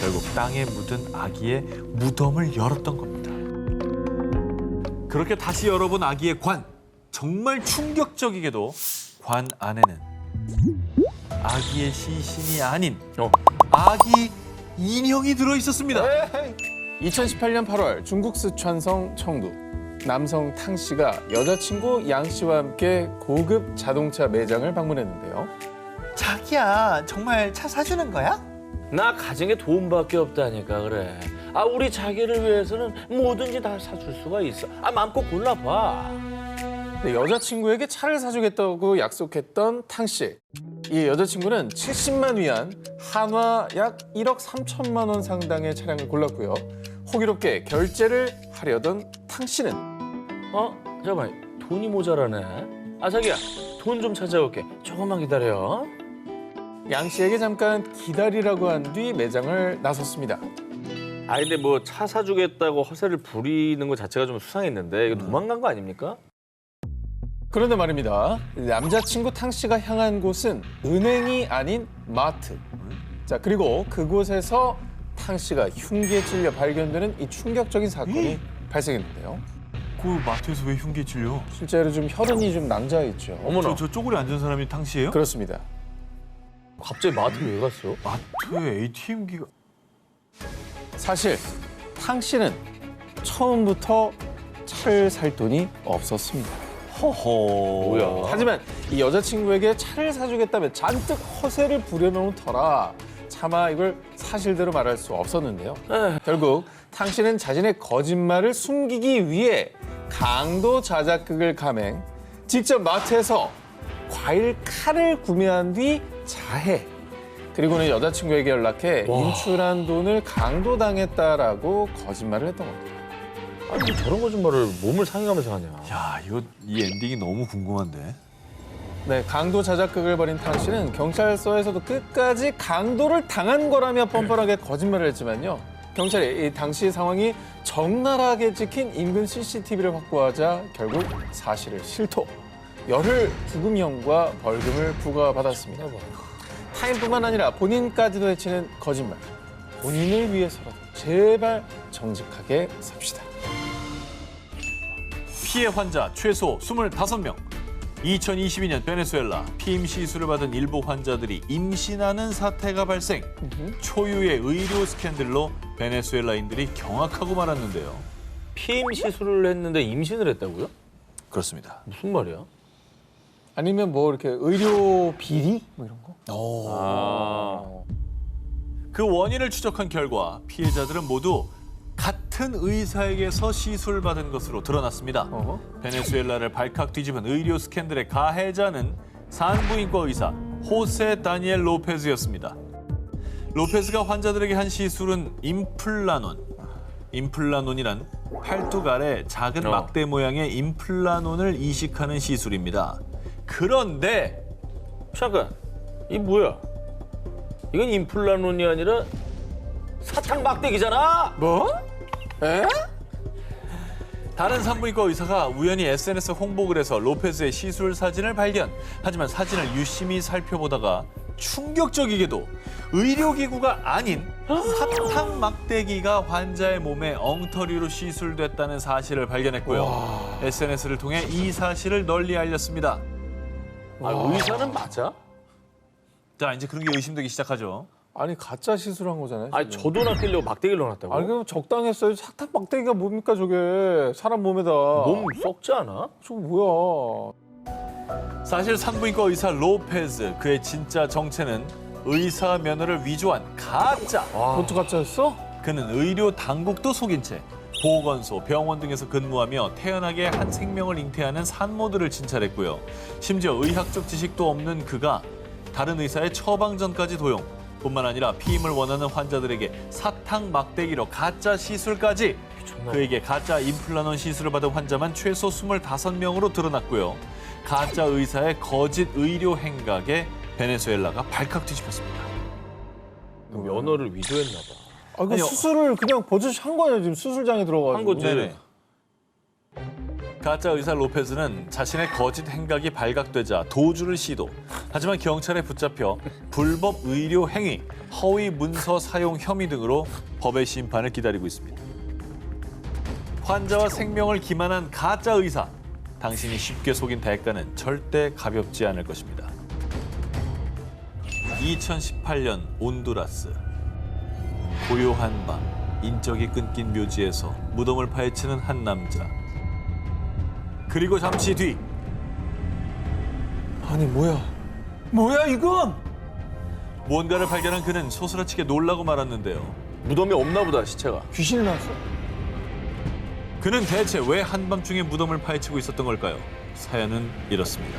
결국 땅에 묻은 아기의 무덤을 열었던 겁니다. 그렇게 다시 열어본 아기의 관. 정말 충격적이게도 관 안에는 아기의 시신이 아닌 아기 인형이 들어있었습니다. 2018년 8월 중국 스촨성 청두 남성 탕 씨가 여자친구 양 씨와 함께 고급 자동차 매장을 방문했는데요. 자기야, 정말 차 사주는 거야? 나 가진 게 돈밖에 없다니까 그래. 우리 자기를 위해서는 뭐든지 다 사줄 수가 있어. 마음껏 골라봐. 네, 여자친구에게 차를 사주겠다고 약속했던 탕 씨. 이 여자친구는 70만 위안, 한화 약 1억 3천만 원 상당의 차량을 골랐고요. 호기롭게 결제를 하려던 탕 씨는 잠깐만, 돈이 모자라네. 자기야, 돈 좀 찾아올게. 조금만 기다려. 양 씨에게 잠깐 기다리라고 한 뒤 매장을 나섰습니다. 근데 뭐 차 사주겠다고 허세를 부리는 것 자체가 좀 수상했는데 이거 도망간 거 아닙니까? 그런데 말입니다. 남자친구 탕 씨가 향한 곳은 은행이 아닌 마트. 자, 그리고 그곳에서 탕 씨가 흉기에 찔려 발견되는 이 충격적인 사건이 발생했는데요. 그 마트에서 왜 흉기에 찔려? 실제로 좀 혈흔이 좀 낭자해 있죠. 어머나. 저 쪼그려 앉은 사람이 탕 씨예요? 그렇습니다. 갑자기 마트에 왜 갔어? 마트에 ATM기가... 사실 탕 씨는 처음부터 차를 살 돈이 없었습니다. 허허. 뭐야? 하지만 이 여자친구에게 차를 사주겠다며 잔뜩 허세를 부려놓은 터라 차마 이걸 사실대로 말할 수 없었는데요. 결국 탕 씨는 자신의 거짓말을 숨기기 위해 강도 자작극을 감행, 직접 마트에서 과일 칼을 구매한 뒤 자해. 그리고는 여자친구에게 연락해 인출한 돈을 강도당했다라고 거짓말을 했던 겁니다. 뭐 저런 거짓말을 몸을 상해가면서 하냐? 야, 이 엔딩이 너무 궁금한데. 네, 강도 자작극을 벌인 탕 씨는 경찰서에서도 끝까지 강도를 당한 거라며 뻔뻔하게 거짓말을 했지만요. 경찰이 이 당시 상황이 적나라하게 찍힌 인근 CCTV를 확보하자 결국 사실을 실토, 열흘 구금형과 벌금을 부과받았습니다. 타인뿐만 아니라 본인까지도 해치는 거짓말. 본인을 위해서라도 제발 정직하게 삽시다. 피해 환자 최소 25명. 2022년 베네수엘라 피임 시술을 받은 일부 환자들이 임신하는 사태가 발생. 초유의 의료 스캔들로 베네수엘라인들이 경악하고 말았는데요. 피임 시술을 했는데 임신을 했다고요? 그렇습니다. 무슨 말이야? 아니면 뭐 이렇게 의료 비리 뭐 이런 거? 그 원인을 추적한 결과 피해자들은 모두 같은 의사에게서 시술을 받은 것으로 드러났습니다. 베네수엘라를 발칵 뒤집은 의료 스캔들의 가해자는 산부인과 의사 호세 다니엘 로페즈였습니다. 로페즈가 환자들에게 한 시술은 임플라논이란 팔뚝 아래 작은 막대 모양의 임플라논을 이식하는 시술입니다. 그런데 잠깐, 이 뭐야? 이건 임플라논이 아니라 사탕 막대기잖아. 뭐? 에? 다른 산부인과 의사가 우연히 SNS 홍보글에서 로페즈의 시술 사진을 발견. 하지만 사진을 유심히 살펴보다가 충격적이게도 의료기구가 아닌 사탕 막대기가 환자의 몸에 엉터리로 시술됐다는 사실을 발견했고요. SNS를 통해 이 사실을 널리 알렸습니다. 의사는 맞아? 자, 이제 그런 게 의심되기 시작하죠. 아니 가짜 시술한 거잖아요. 지금. 저돈 아끼려고 막대기를 넣어놨다고? 아니 그럼 적당했어요. 사탕 막대기가 뭡니까 저게 사람 몸에다. 몸 썩지 않아? 저거 뭐야? 사실 산부인과 의사 로페즈, 그의 진짜 정체는 의사 면허를 위조한 가짜. 그것도 가짜였어? 그는 의료 당국도 속인 채 보건소, 병원 등에서 근무하며 태연하게 한 생명을 잉태하는 산모들을 진찰했고요. 심지어 의학적 지식도 없는 그가 다른 의사의 처방전까지 도용. 뿐만 아니라 피임을 원하는 환자들에게 사탕 막대기로 가짜 시술까지. 그에게 가짜 임플라논 시술을 받은 환자만 최소 25명으로 드러났고요. 가짜 의사의 거짓 의료 행각에 베네수엘라가 발칵 뒤집혔습니다. 면허를 위조했나 봐. 아, 그 수술을 그냥 버젓이 한 거예요. 지금 수술장에 들어가지고. 한 거지. 네네. 가짜 의사 로페즈는 자신의 거짓 행각이 발각되자 도주를 시도. 하지만 경찰에 붙잡혀 불법 의료 행위, 허위 문서 사용 혐의 등으로 법의 심판을 기다리고 있습니다. 환자와 생명을 기만한 가짜 의사. 당신이 쉽게 속인 대가는 절대 가볍지 않을 것입니다. 2018년 온두라스. 고요한 밤, 인적이 끊긴 묘지에서 무덤을 파헤치는 한 남자. 그리고 잠시 뒤 아니 뭐야 이건? 무언가를 발견한 그는 소스라치게 놀라고 말았는데요. 무덤이 없나 보다, 시체가. 귀신이 나왔어? 그는 대체 왜 한밤중에 무덤을 파헤치고 있었던 걸까요? 사연은 이렇습니다.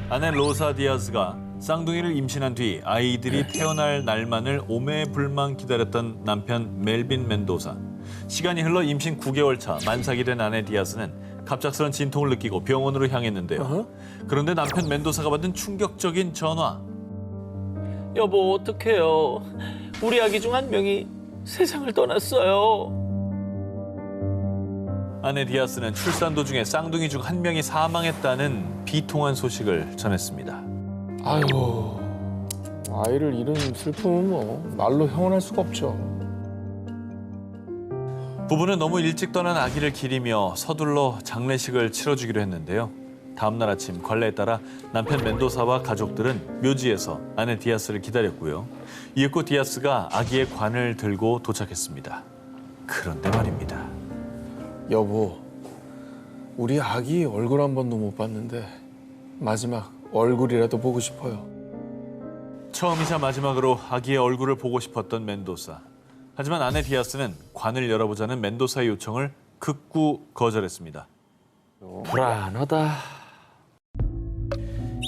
아내 로사 디아즈가 쌍둥이를 임신한 뒤 아이들이 태어날 날만을 오매불망 기다렸던 남편 멜빈 멘도사. 시간이 흘러 임신 9개월 차 만삭이 된 아내 디아즈는 갑작스런 진통을 느끼고 병원으로 향했는데요. 그런데 남편 멘도사가 받은 충격적인 전화. 여보, 어떡해요. 우리 아기 중 한 명이 세상을 떠났어요. 아내 디아스는 출산 도중에 쌍둥이 중 한 명이 사망했다는 비통한 소식을 전했습니다. 아유, 아이를 잃은 슬픔은 뭐 말로 형언할 수가 없죠. 부부는 너무 일찍 떠난 아기를 기리며 서둘러 장례식을 치러주기로 했는데요. 다음 날 아침 관례에 따라 남편 멘도사와 가족들은 묘지에서 아내 디아스를 기다렸고요. 이윽고 디아스가 아기의 관을 들고 도착했습니다. 그런데 말입니다. 여보, 우리 아기 얼굴 한 번도 못 봤는데 마지막 얼굴이라도 보고 싶어요. 처음이자 마지막으로 아기의 얼굴을 보고 싶었던 멘도사. 하지만 아내 디아스는 관을 열어보자는 멘도사의 요청을 극구 거절했습니다. 불안하다.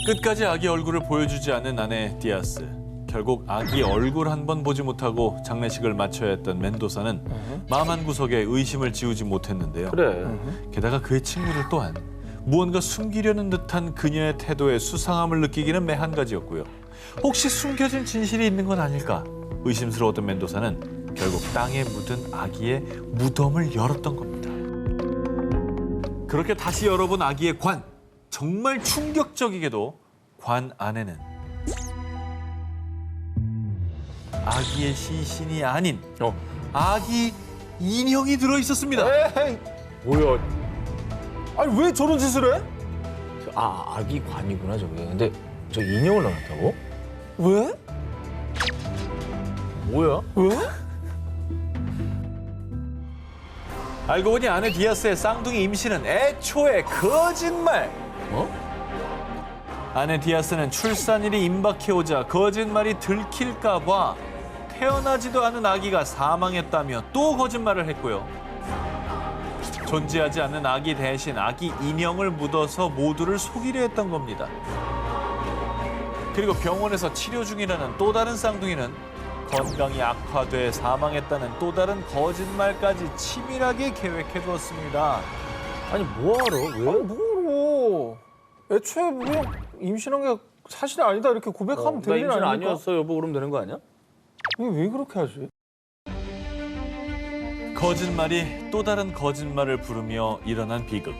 끝까지 아기 얼굴을 보여주지 않은 아내 디아스. 결국 아기 얼굴 한 번 보지 못하고 장례식을 마쳐야 했던 멘도사는 마음 한구석에 의심을 지우지 못했는데요. 그래. 게다가 그의 친구들 또한 무언가 숨기려는 듯한 그녀의 태도에 수상함을 느끼기는 매한 가지였고요. 혹시 숨겨진 진실이 있는 건 아닐까 의심스러웠던 멘도사는 결국 땅에 묻은 아기의 무덤을 열었던 겁니다. 그렇게 다시 열어본 아기의 관. 정말 충격적이게도 관 안에는 아기의 시신이 아닌 아기 인형이 들어있었습니다. 에이, 뭐야? 아니 왜 저런 짓을 해? 아, 아기 관이구나, 저게. 근데 저 인형을 넣었다고? 왜? 뭐야? 왜? 알고 보니 아내 디아스의 쌍둥이 임신은 애초에 거짓말. 아내 디아스는 출산일이 임박해오자 거짓말이 들킬까 봐 태어나지도 않은 아기가 사망했다며 또 거짓말을 했고요. 존재하지 않는 아기 대신 아기 인형을 묻어서 모두를 속이려 했던 겁니다. 그리고 병원에서 치료 중이라는 또 다른 쌍둥이는 건강이 악화돼 사망했다는 또 다른 거짓말까지 치밀하게 계획해두었습니다. 아니, 뭐하러? 왜? 아니 뭐로? 애초에 그냥 임신한 게 사실이 아니다 이렇게 고백하면 나 되는 일 임신 아닙니까? 아니었어, 여보. 그러면 되는 거 아니야? 왜 그렇게 하지? 거짓말이 또 다른 거짓말을 부르며 일어난 비극.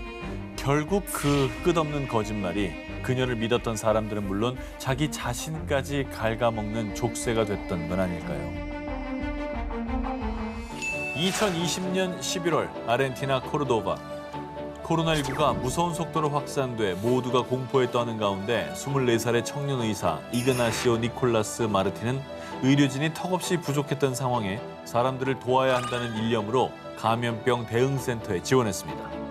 결국 그 끝없는 거짓말이 그녀를 믿었던 사람들은 물론 자기 자신까지 갉아먹는 족쇄가 됐던 건 아닐까요? 2020년 11월 아르헨티나 코르도바. 코로나19가 무서운 속도로 확산돼 모두가 공포에 떠는 가운데 24살의 청년 의사 이그나시오 니콜라스 마르틴은 의료진이 턱없이 부족했던 상황에 사람들을 도와야 한다는 일념으로 감염병 대응센터에 지원했습니다.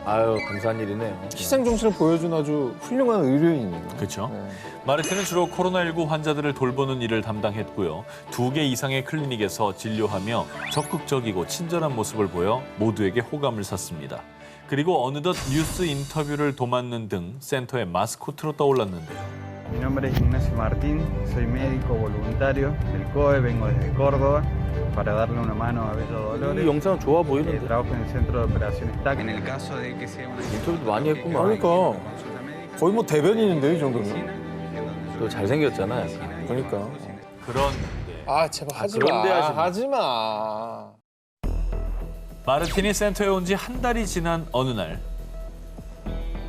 아유, 감사한 일이네요. 희생 정신을 보여준 아주 훌륭한 의료인이네요. 그렇죠. 네. 마르틴은 주로 코로나19 환자들을 돌보는 일을 담당했고요. 2개 이상의 클리닉에서 진료하며 적극적이고 친절한 모습을 보여 모두에게 호감을 샀습니다. 그리고 어느덧 뉴스 인터뷰를 도맡는 등 센터의 마스코트로 떠올랐는데요. Mi nombre es Ignacio Martín, soy médico voluntario del COE, vengo desde Córdoba para darle una mano a Bello 이 Dolores. 영상 좋아 보이는데. Trabajo en el centro de operaciones TAC. En el caso de que sea una 인터뷰도 많이 했구만. 그러니까 거의 뭐 대변인인데 이 정도면. 또 잘생겼잖아, 약간. 그러니까. 그런데 아 제발 하지 그런데 마. 하지 마. 하지 마. 마르틴이 센터에 온 지 한 달이 지난 어느 날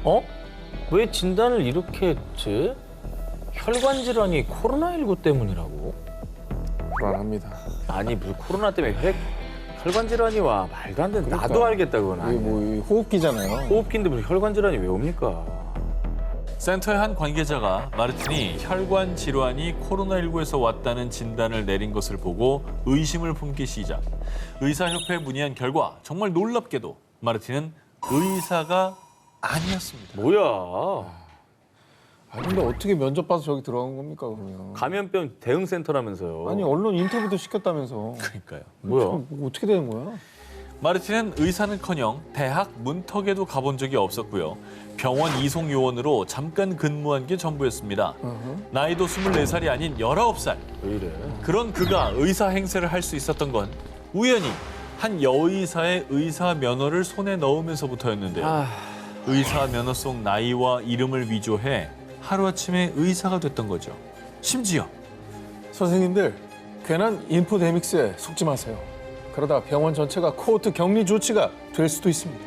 어? 왜 진단을 이렇게 했지? 혈관 질환이 코로나19 때문이라고? 불안합니다. 아니 무슨 코로나 때문에 혈관 질환이 와 말도 안 되는. 나도 그러니까. 알겠다 그건 이게 아니야. 뭐 호흡기잖아요. 호흡기인데 무슨 혈관 질환이 왜 옵니까? 센터의 한 관계자가 마르틴이 혈관 질환이 코로나19에서 왔다는 진단을 내린 것을 보고 의심을 품기 시작. 의사협회에 문의한 결과 정말 놀랍게도 마르틴은 의사가 아니었습니다. 뭐야? 아, 근데 어떻게 면접 봐서 저기 들어간 겁니까 그러면? 감염병 대응센터라면서요. 아니 언론 인터뷰도 시켰다면서. 그러니까요. 뭐야? 뭐 어떻게 되는 거야? 마르틴은 의사는커녕 대학 문턱에도 가본 적이 없었고요. 병원 이송 요원으로 잠깐 근무한 게 전부였습니다. 나이도 24살이 아닌 19살. 왜 이래? 그런 그가 의사 행세를 할 수 있었던 건 우연히 한 여의사의 의사 면허를 손에 넣으면서부터였는데요. 의사 면허 속 나이와 이름을 위조해 하루아침에 의사가 됐던 거죠. 심지어 선생님들 괜한 인포데믹스에 속지 마세요. 그러다 병원 전체가 코호트 격리 조치가 될 수도 있습니다.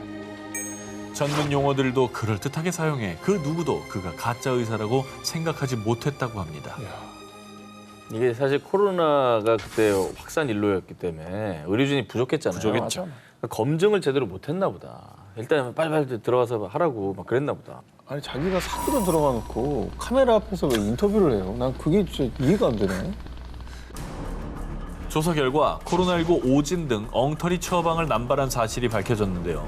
전문 용어들도 그럴듯하게 사용해 그 누구도 그가 가짜 의사라고 생각하지 못했다고 합니다. 이게 사실 코로나가 그때 확산 일로였기 때문에 의료진이 부족했잖아요. 부족했죠. 맞아. 검증을 제대로 못했나 보다. 일단 빨리빨리 들어가서 하라고 막 그랬나 보다. 아니 자기가 사들은 들어가 놓고 카메라 앞에서 왜 인터뷰를 해요? 난 그게 진짜 이해가 안 되네. 조사 결과 코로나19 오진 등 엉터리 처방을 남발한 사실이 밝혀졌는데요.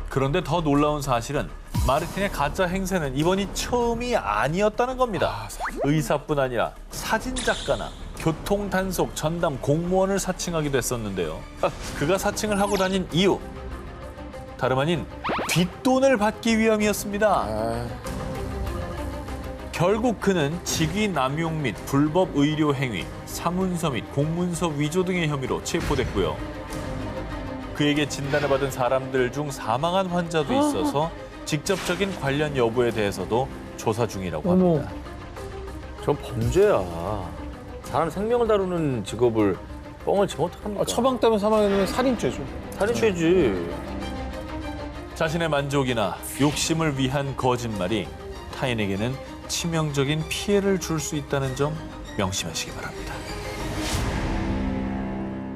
그런데 더 놀라운 사실은 마르틴의 가짜 행세는 이번이 처음이 아니었다는 겁니다. 의사뿐 아니라 사진작가나 교통단속, 전담, 공무원을 사칭하기도 했었는데요. 그가 사칭을 하고 다닌 이유, 다름 아닌 뒷돈을 받기 위함이었습니다. 아, 결국 그는 직위 남용 및 불법 의료 행위, 사문서 및 공문서 위조 등의 혐의로 체포됐고요. 그에게 진단을 받은 사람들 중 사망한 환자도 있어서 직접적인 관련 여부에 대해서도 조사 중이라고 어머. 합니다. 전 범죄야. 사람 생명을 다루는 직업을 뻥을 치면 어떡합니까? 처방 때문에 사망했으면 살인죄죠. 살인죄지. 자신의 만족이나 욕심을 위한 거짓말이 타인에게는 치명적인 피해를 줄 수 있다는 점 명심하시기 바랍니다.